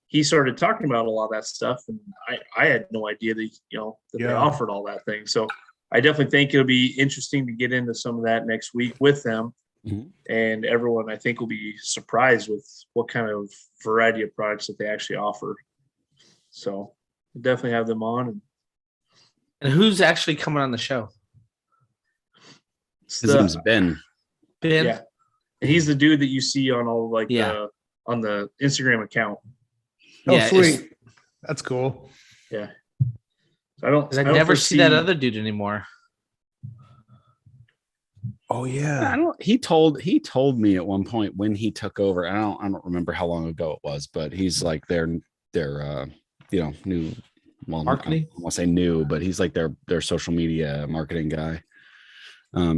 He started talking about a lot of that stuff, and I had no idea that they offered all that thing. So I definitely think it'll be interesting to get into some of that next week with them. Mm-hmm. And everyone, I think, will be surprised with what kind of variety of products that they actually offer. So we'll definitely have them on. And who's actually coming on the show? His name's Ben. Ben? Yeah. And he's the dude that you see on all on the Instagram account. Oh, yeah, sweet. That's cool. Yeah. So I never see that other dude anymore. Oh yeah. He told me at one point when he took over. I don't remember how long ago it was, but he's like their new, well, marketing. I won't say new, but he's like their social media marketing guy.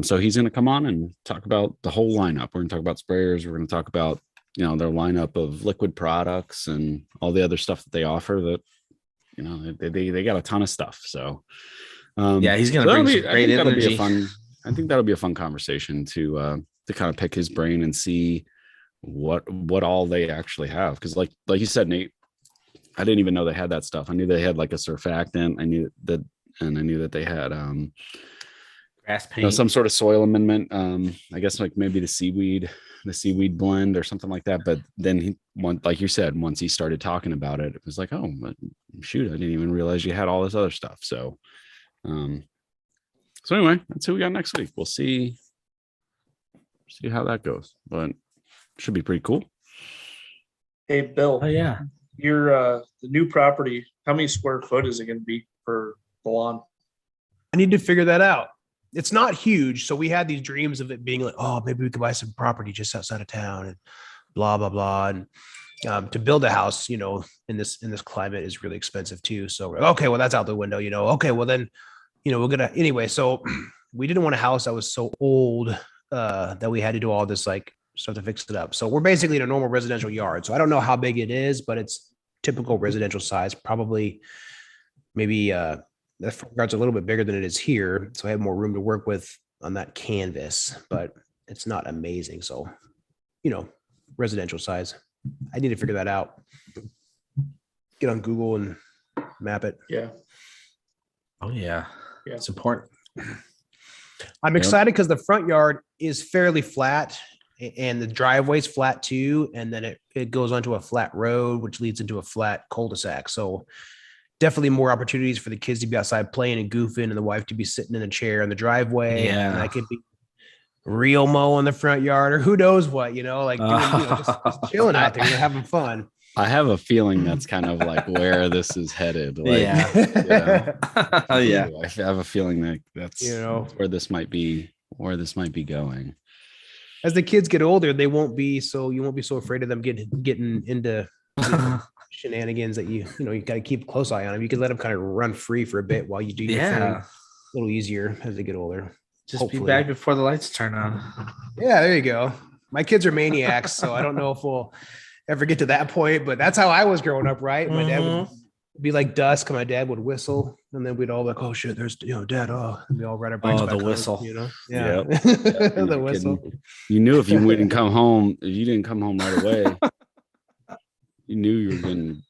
So he's going to come on and talk about the whole lineup. We're going to talk about sprayers. We're going to talk about their lineup of liquid products and all the other stuff that they offer. That they got a ton of stuff. So he's going to bring some great energy. I think that'll be a fun conversation to kind of pick his brain and see what all they actually have. Because like you said, Nate, I didn't even know they had that stuff. I knew they had like a surfactant. I knew that they had grass paint, some sort of soil amendment. I guess like maybe the seaweed blend or something like that. But then like you said, once he started talking about it, it was like, oh, shoot, I didn't even realize you had all this other stuff. So anyway, that's who we got next week. We'll see how that goes, but it should be pretty cool. Hey, Bill. Oh yeah. Your the new property, how many square foot is it going to be for the lawn? I need to figure that out. It's not huge. So we had these dreams of it being like, oh, maybe we could buy some property just outside of town and blah, blah, blah. And to build a house, in this climate is really expensive too. So we're like, okay, well, that's out the window, okay, well then, anyway, so we didn't want a house that was so old that we had to do all this like stuff to fix it up. So we're basically in a normal residential yard. So I don't know how big it is, but it's typical residential size, probably maybe the front yard's a little bit bigger than it is here. So I have more room to work with on that canvas, but it's not amazing. So, residential size. I need to figure that out. Get on Google and map it. Yeah. Oh yeah. Yeah. It's important. I'm excited because the front yard is fairly flat and the driveway's flat too. And then it goes onto a flat road, which leads into a flat cul-de-sac. So definitely more opportunities for the kids to be outside playing and goofing and the wife to be sitting in a chair in the driveway. Yeah. And I could be real mow in the front yard or who knows what, just chilling out there, having fun. I have a feeling that's kind of like where this is headed. Like, Oh yeah. I have a feeling that's where this might be going. As the kids get older, you won't be so afraid of them getting into shenanigans that you got to keep a close eye on them. You can let them kind of run free for a bit while you do your thing. A little easier as they get older. Just be back before the lights turn on. Yeah, there you go. My kids are maniacs, so I don't know if we'll ever get to that point, but that's how I was growing up, right? My dad would be like dusk, and my dad would whistle, and then we'd all be like, "Oh shit, there's Dad!" Oh, and we all ride our bikes. Oh, back the whistle. home, Yeah. The whistle. You knew if you didn't come home, if you didn't come home right away, you knew you were getting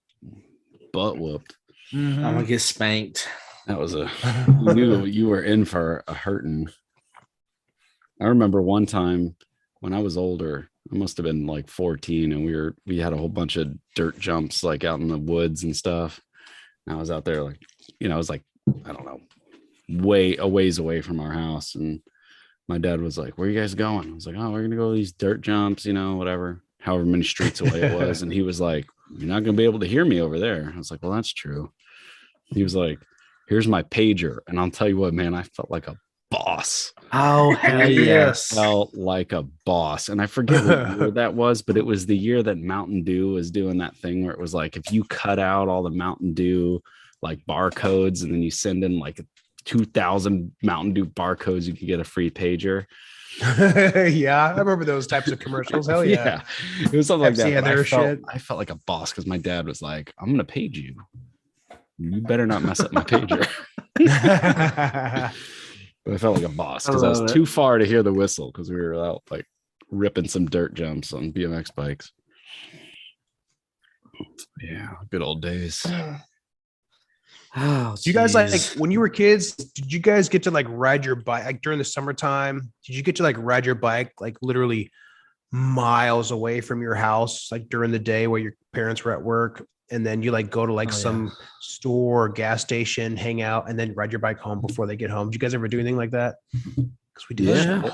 butt whooped. I'm gonna get spanked. That was you knew you were in for a hurting. I remember one time when I was older, I must have been like 14, and we had a whole bunch of dirt jumps like out in the woods and stuff. And I was out there like, I was like, I don't know, way a ways away from our house. And my dad was like, "Where are you guys going?" I was like, "Oh, we're gonna go to these dirt jumps, whatever, however many streets away it was." And he was like, "You're not gonna be able to hear me over there." I was like, "Well, that's true." He was like, here's my pager. And I'll tell you what, man, I felt like a boss. Oh, hell yes. Felt like a boss. And I forget what year that was, but it was the year that Mountain Dew was doing that thing where it was like, if you cut out all the Mountain Dew like barcodes and then you send in like 2,000 Mountain Dew barcodes, you could get a free pager. Yeah, I remember those types of commercials. Hell yeah. It was something like that. I felt like a boss because my dad was like, I'm gonna page you. You better not mess up my pager. But I felt like a boss because I was too far to hear the whistle because we were out like ripping some dirt jumps on BMX bikes. Yeah, good old days. Oh, do you guys like when you were kids? Did you guys get to like ride your bike like during the summertime? Did you get to like ride your bike like literally miles away from your house, like during the day where your parents were at work, and then you like go to like some store or gas station, hang out, and then ride your bike home before they get home? Did you guys ever do anything like that? Because we did.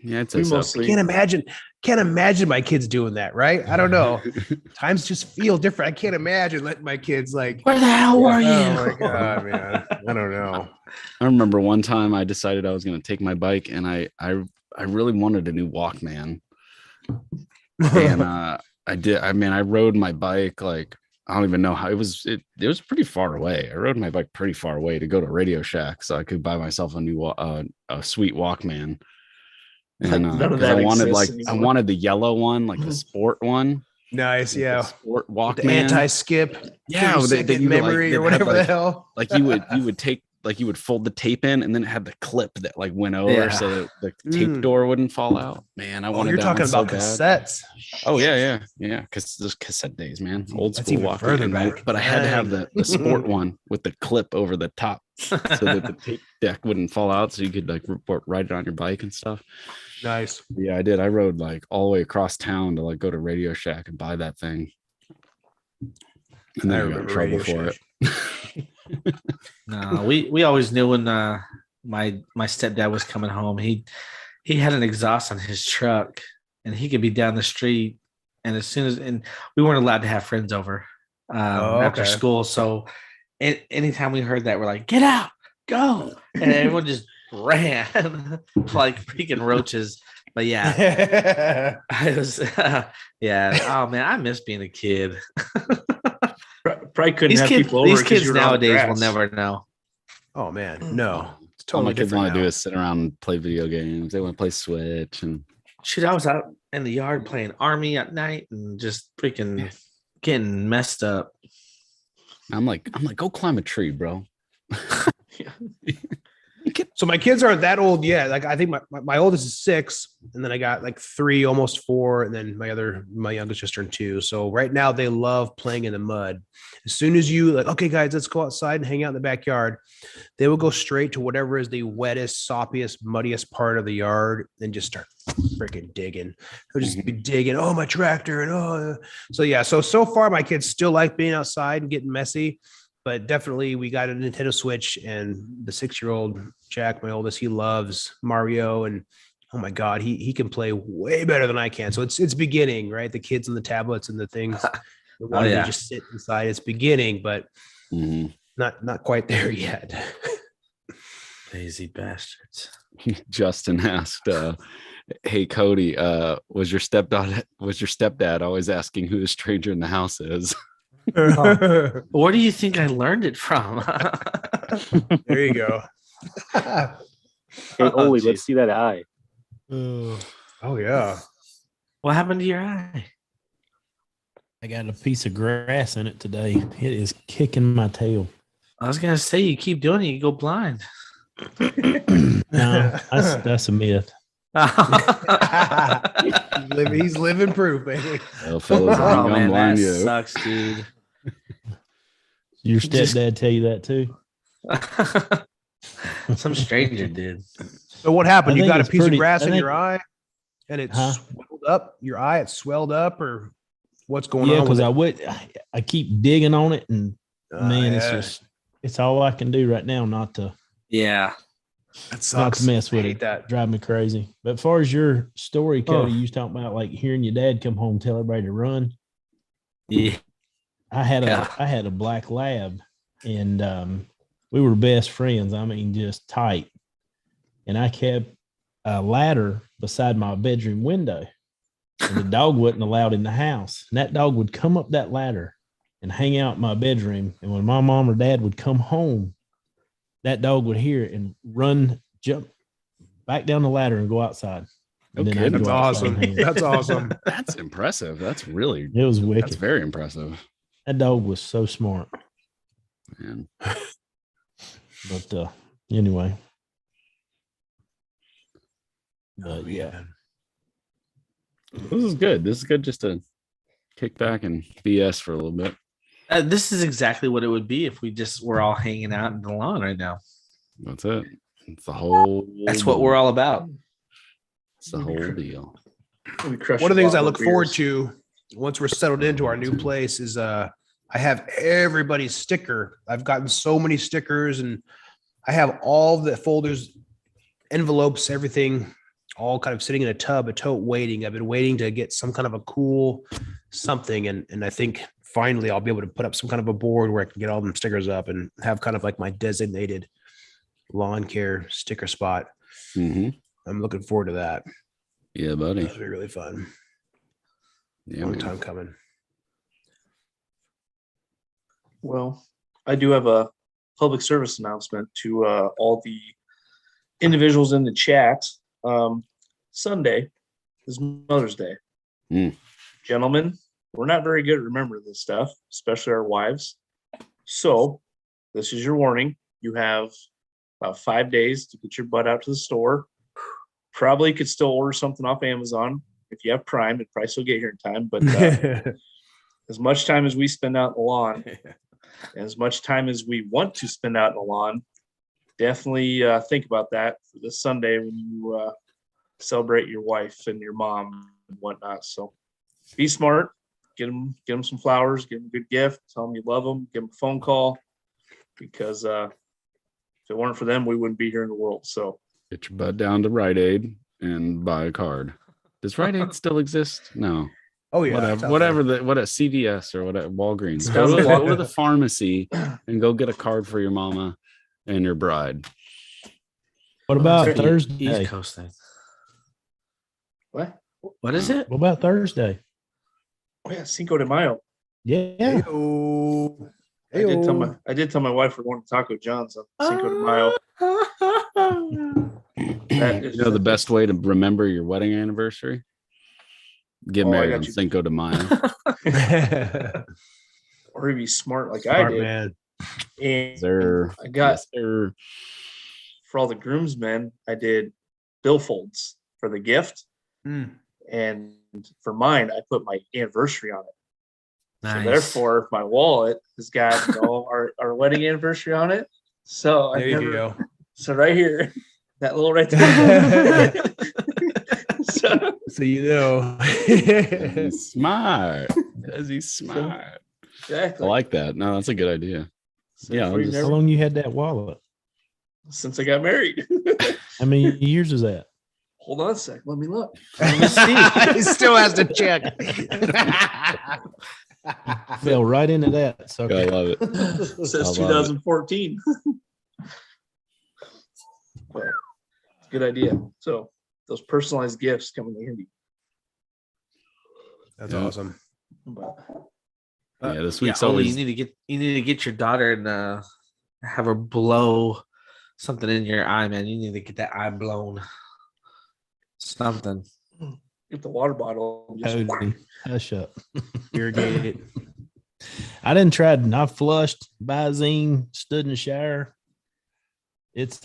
Yeah, we mostly can't imagine my kids doing that, right? I don't know. Times just feel different. I can't imagine letting my kids like, where the hell were you? Oh my god, man. I don't know. I remember one time I decided I was going to take my bike, and I really wanted a new Walkman, and I did. I mean, I rode my bike like I don't even know how it was. It was pretty far away. I rode my bike pretty far away to go to Radio Shack so I could buy myself a new a sweet Walkman. And I wanted the yellow one, like the sport one. Nice, yeah. Sport Walkman, the anti-skip, yeah, they memory or whatever the hell. Like you would take, like you would fold the tape in, and then it had the clip that like went over so that the tape door wouldn't fall out. Man, I wanted. You're that talking one about so cassettes. Bad. Oh yeah. Because those cassette days, man, old school Walkman. Further back. But I had to have the sport one with the clip over the top so that the tape deck wouldn't fall out, so you could like ride it on your bike and stuff. Nice. Yeah, I did. I rode like all the way across town to like go to Radio Shack and buy that thing. And then I got in trouble for it. No, we always knew when my stepdad was coming home. He had an exhaust on his truck, and he could be down the street. And and we weren't allowed to have friends over after school. So anytime we heard that, we're like, get out, go. And everyone just ran like freaking roaches. But yeah, I was oh man, I miss being a kid. Probably couldn't have people over. These kids nowadays will never know. Oh man, no. It's totally all my kids want to do is sit around and play video games. They want to play Switch and shoot. I was out in the yard playing Army at night and just freaking getting messed up. I'm like, go climb a tree, bro. So my kids aren't that old yet. Like I think my oldest is 6, and then I got like 3, almost 4, and then my youngest just turned 2. So right now they love playing in the mud. As soon as you like, okay, guys, let's go outside and hang out in the backyard, they will go straight to whatever is the wettest, soppiest, muddiest part of the yard and just start freaking digging. They'll just be digging. Oh, my tractor, and so yeah. So far my kids still like being outside and getting messy. But definitely we got a Nintendo Switch, and the 6-year-old Jack, my oldest, he loves Mario, and oh my God, he can play way better than I can. So it's beginning, right? The kids and the tablets and the things they just sit inside. It's beginning, but not quite there yet. Lazy bastards. Justin asked, hey Cody, was your stepdad always asking who the stranger in the house is? Where do you think I learned it from? There you go. Hey, Olee, let's see that eye. Oh yeah. What happened to your eye? I got a piece of grass in it today. It is kicking my tail. I was gonna say, you keep doing it, you go blind. No, that's a myth. He's living proof, baby. Well, fellas, oh man, that sucks, dude. Your stepdad tell you that too? Some stranger did. So what happened? You got a piece of grass in your eye, and it swelled up. Your eye, it swelled up, or what's going on? Yeah, because I keep digging on it, and it's all I can do right now not to. Yeah. That sucks. Not to mess with it. That drive me crazy. But as far as your story, Cody, you was talking about like hearing your dad come home, tell everybody to run. Yeah, I had a black lab, and we were best friends. I mean, just tight. And I kept a ladder beside my bedroom window, and the dog wasn't allowed in the house. And that dog would come up that ladder and hang out in my bedroom. And when my mom or dad would come home, that dog would hear it and run, jump back down the ladder and go outside. And Okay, I'd That's go outside awesome. and hang out. That's awesome. That's impressive. That's really, It was wicked. that's very impressive. That dog was so smart. Man. But anyway. Oh, But yeah. This is good. This is good just to kick back and BS for a little bit. This is exactly what it would be if we just were all hanging out in the lawn right now. That's it. It's the whole. That's what we're all about. It's the whole deal. We crushed One of the a things I lot look more forward beers. to once we're settled into our new place is I have everybody's sticker. I've gotten so many stickers, and I have all the folders, envelopes, everything, all kind of sitting in a tub, a tote waiting. I've been waiting to get some kind of a cool something. And I think finally I'll be able to put up some kind of a board where I can get all them stickers up and have kind of like my designated lawn care sticker spot. Mm-hmm. I'm looking forward to that. Yeah, buddy. That'll be really fun. Yeah, Long man. time coming. Well, I do have a public service announcement to all the individuals in the chat. Sunday is Mother's Day. Mm. Gentlemen, we're not very good at remembering this stuff, especially our wives. So this is your warning. You have about 5 days to get your butt out to the store. Probably could still order something off Amazon. If you have Prime, it'd probably still get here in time. But as much time as we spend out in the lawn, and as much time as we want to spend out in the lawn, definitely think about that for this Sunday when you celebrate your wife and your mom and whatnot. So be smart. Get them some flowers. Give them a good gift. Tell them you love them. Give them a phone call, because if it weren't for them, we wouldn't be here in the world. So Get your butt down to Rite Aid and buy a card. Does Rite Aid still exist? No. Oh yeah, Whatever what a CVS or whatever, Walgreens. Down the Go to the pharmacy and go get a card for your mama and your bride. What about East Thursday? Coast thing. what? What is it? What about Thursday? Oh yeah, Cinco de Mayo. Yeah. I did tell my wife we're going to Taco John's on Cinco de Mayo. That is, You know the best way to remember your wedding anniversary? Get Oh, I married got on you. Cinco de Mayo. or to be smart like I Smart did. man. And Sir. I got Yes, sir. for all the groomsmen, I did billfolds for the gift, Mm. and for mine, I put my anniversary on it. Nice. So therefore, my wallet has got our wedding anniversary on it. So There you go. So right here, that little right there. so, So you know. He's smart. Because he's smart. exactly. I like that. No, that's a good idea. So yeah, for I'm you just- How never- long you had that wallet? since I got married. How many years is that? Hold on a sec. Let me look. He still has to check. Fell right into that. So I love it. It says I love it. 2014. But it's a good idea. So those personalized gifts come in handy. That's Yeah. awesome. But Yeah, this Yeah, week's Olee, always you need to get your daughter and have her blow something in your eye, man. You need to get that eye blown. Something. get the water bottle. And just, Cody, hush up. Irrigate it. I didn't try it. I flushed, Visine, stood in the shower. It's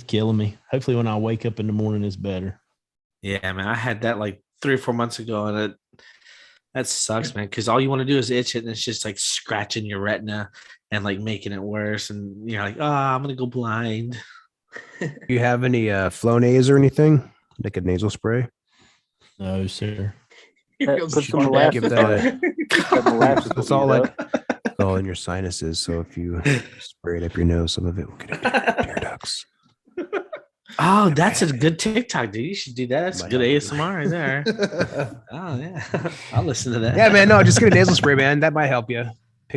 killing me. Hopefully when I wake up in the morning, it's better. Yeah, man. I had that like 3 or 4 months ago, and that sucks, man. Because all you want to do is itch it, and it's just like scratching your retina and like making it worse. And you're like, oh, I'm gonna go blind. Do you have any Flonase or anything? Like a nasal spray? No, sir. Here goes Put the some smart molasses give on that it. That molasses It's will all heat like up. it's all in your sinuses. So if you spray it up your nose, some of it will get into your tear ducts. Oh, that's a good TikTok, dude. You should do that. That's Might good help. ASMR right there. Oh yeah, I'll listen to that. Yeah, man. No, just get a nasal spray, man. That might help you.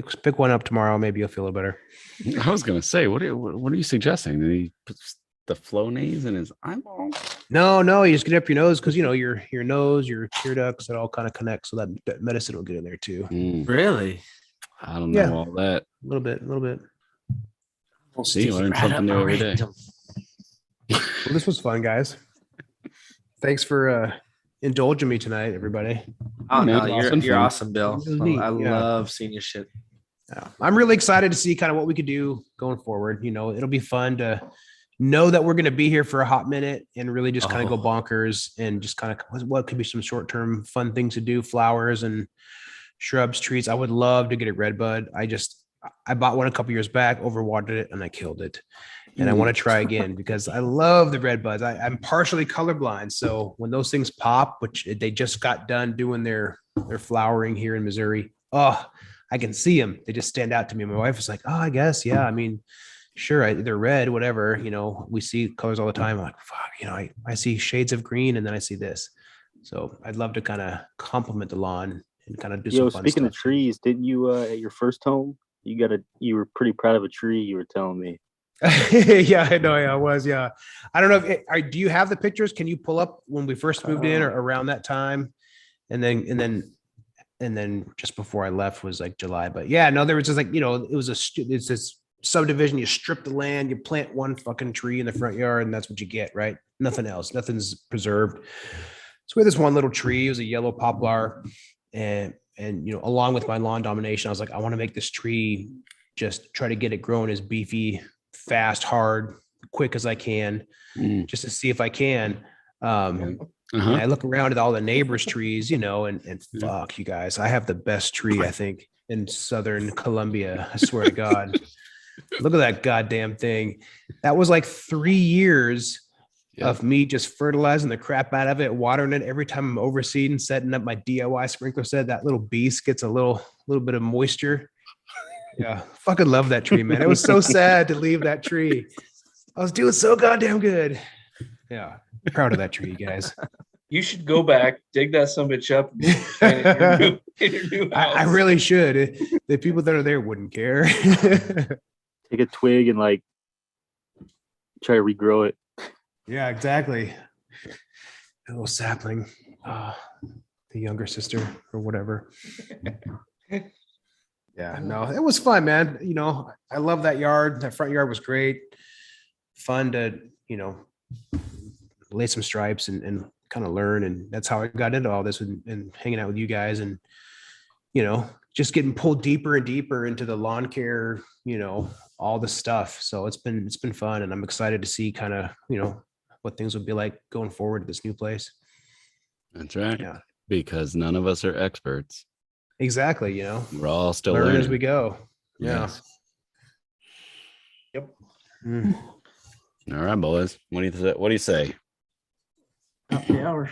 pick one up tomorrow. Maybe you'll feel a little better. I was gonna say, what are you suggesting? Did he put the Flonase in his eyeball? No, you just get up your nose because your nose, your tear ducts, it all kind of connects, so that medicine will get in there too. Really? I don't know all that. A little bit. We'll see. Learn something new every day. Well, this was fun, guys. Thanks for indulging me tonight, everybody. Oh no, Awesome. you're awesome, Bill. This is neat, I yeah. love seeing your shit. Yeah. I'm really excited to see kind of what we could do going forward. It'll be fun to know that we're going to be here for a hot minute and really just kind of go bonkers and just kind of what could be some short-term fun things to do, flowers and shrubs, trees. I would love to get a red bud. I bought one a couple years back, overwatered it, and I killed it. And I want to try again because I love the red buds. I'm partially colorblind. So when those things pop, which they just got done doing their flowering here in Missouri, I can see them. They just stand out to me. My wife was like, oh, I guess. Yeah. I mean, sure. They're red, whatever, we see colors all the time. I'm like, fuck, I see shades of green and then I see this. So I'd love to kind of compliment the lawn and kind of do some fun speaking stuff. of trees, didn't you at your first home, you were pretty proud of a tree, you were telling me. Yeah, I know. Yeah, I was. Yeah. I don't know. Do you have the pictures? Can you pull up when we first moved in or around that time? And then just before I left was like July, but yeah, no, there was just like, it's this subdivision. You strip the land, you plant one fucking tree in the front yard and that's what you get, right? Nothing else, nothing's preserved. So we had this one little tree. It was a yellow poplar and along with my lawn domination, I was like, I want to make this tree, just try to get it growing as beefy, fast, hard, quick as I can, just to see if I can. And I look around at all the neighbors' trees, and fuck you guys. I have the best tree, I think, in Southern Colombia. I swear to God. Look at that goddamn thing. That was like 3 years of me just fertilizing the crap out of it, watering it every time I'm overseeding, setting up my DIY sprinkler set. That little beast gets a little bit of moisture. Yeah, fucking love that tree, man. It was so sad to leave that tree. I was doing so goddamn good. Yeah, proud of that tree, guys. You should go back, dig that sumbitch up, and plant it in your new house. I really should. The people that are there wouldn't care. Take a twig and try to regrow it. Yeah, exactly. A little sapling. The younger sister or whatever. Yeah, no, it was fun, man. I love that yard. That front yard was great. Fun to, lay some stripes and kind of learn. And that's how I got into all this and hanging out with you guys and, just getting pulled deeper and deeper into the lawn care, all the stuff. So it's been fun. And I'm excited to see kind of, what things will be like going forward to this new place. That's right. Yeah. Because none of us are experts. Exactly. We're all still learning learning as we go. Yes. Yeah. Yep. All right, boys. What do you say? Top of the hour.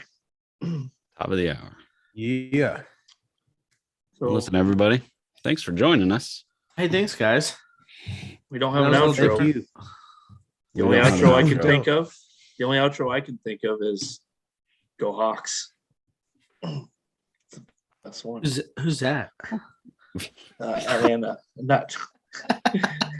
Top of the hour. Yeah. So Listen, everybody. Thanks for joining us. Hey, thanks, guys. we don't have an Thank outro. you. The only We don't have outro I an can outro. think of. The only outro I can think of is "Go Hawks." That's one. Who's that? Atlanta, not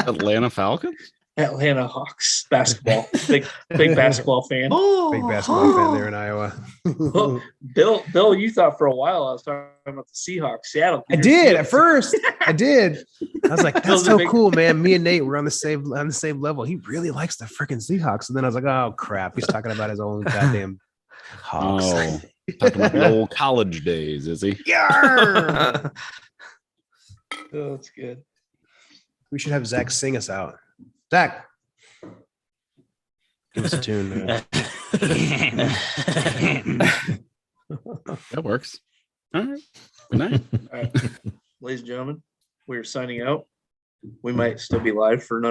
Atlanta Falcons? Atlanta Hawks basketball. Big basketball fan. Big basketball fan there in Iowa. Oh, Bill, you thought for a while I was talking about the Seahawks, Seattle. I did at first. I did. I was like, that's Bill's a so big- cool, man. Me and Nate were on the same level. He really likes the freaking Seahawks. And then I was like, oh crap. He's talking about his own goddamn Hawks. Oh, talking about the old college days, is he? Yarr! Oh, that's good. We should have Zach sing us out. Zach. Give us a tune, man. That works. All right. Good night. All right. Ladies and gentlemen, we are signing out. We might still be live for another